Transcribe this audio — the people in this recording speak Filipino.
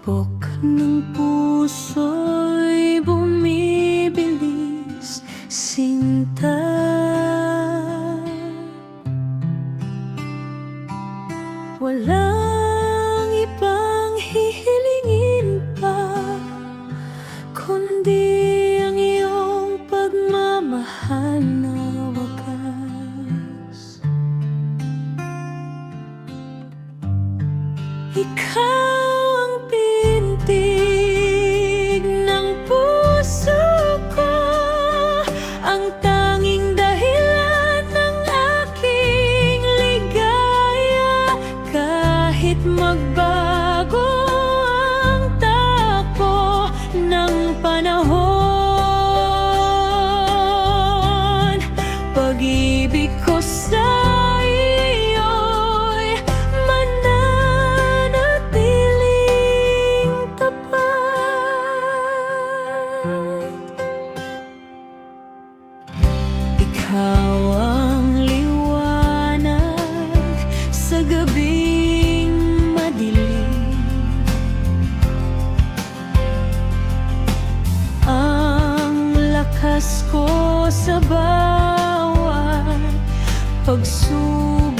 tibok ng puso'y bumibilis, sinta. Walang ibang hihilingin pa kundi ang iyong pagmamahal na wagas. Ikaw ang pintig ng puso ko, ang tanging dahilan ng aking ligaya. Kahit magbago ang takbo ng panahon, pag-ibig ko sa iyo'y mananatiling tapat. Ikaw ang liwanag sa gabing madilim, ang lakas ko sa bawat pagsubok.